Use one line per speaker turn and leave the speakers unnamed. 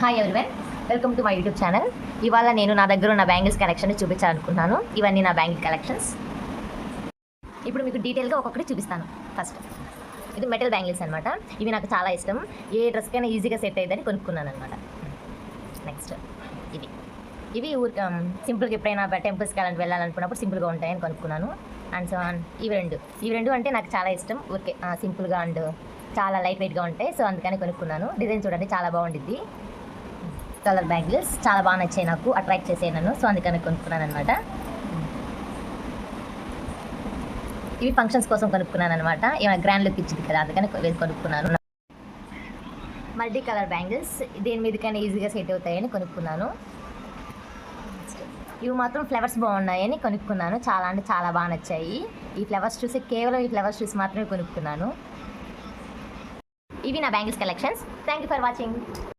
Hi everyone, welcome to my YouTube channel. ఇవాళ నేను నా దగ్గర ఉన్న బ్యాంగిల్స్ కలెక్షన్ చూపించాలనుకున్నాను. ఇవన్నీ నా బ్యాంగిల్ కలెక్షన్స్. ఇప్పుడు మీకు డీటెయిల్గా ఒక్కొక్కటి చూపిస్తాను. ఫస్ట్ ఇది మెటల్ బ్యాంగిల్స్ అనమాట. ఇవి నాకు చాలా ఇష్టం. ఏ డ్రెస్కైనా ఈజీగా సెట్ అయ్యేదని కొనుక్కున్నాను అనమాట. నెక్స్ట్ ఇవి ఊరికి సింపుల్గా ఎప్పుడైనా టెంపుల్స్కి వెళ్ళాలనుకున్నప్పుడు సింపుల్గా ఉంటాయని కొనుక్కున్నాను. అండ్ సో ఇవి రెండు అంటే నాకు చాలా ఇష్టం. ఊరికే సింపుల్గా అండ్ చాలా లైట్ వెయిట్గా ఉంటాయి. సో అందుకని కొనుక్కున్నాను. డిజైన్ చూడండి, చాలా బాగుండిద్ది. కలర్ బ్యాంగిల్స్ చాలా బాగా నచ్చాయి, నాకు అట్రాక్ట్ చేసాయి నన్ను. సో అందుకని కొనుక్కున్నాను అనమాట. ఇవి ఫంక్షన్స్ కోసం కొనుక్కున్నాను అనమాట. ఏమైనా గ్రాండ్ లుక్ ఇచ్చింది కదా, అందుకని కొనుక్కున్నాను. మల్టీ కలర్ బ్యాంగిల్స్ దేని మీదకైనా ఈజీగా సెట్ అవుతాయని కొనుక్కున్నాను. ఇవి మాత్రం ఫ్లవర్స్ బాగున్నాయని కొనుక్కున్నాను. చాలా అంటే చాలా బాగా నచ్చాయి. ఈ ఫ్లవర్స్ చూసి మాత్రమే కొనుక్కున్నాను. ఇవి నా bangles collections. Thank you for watching.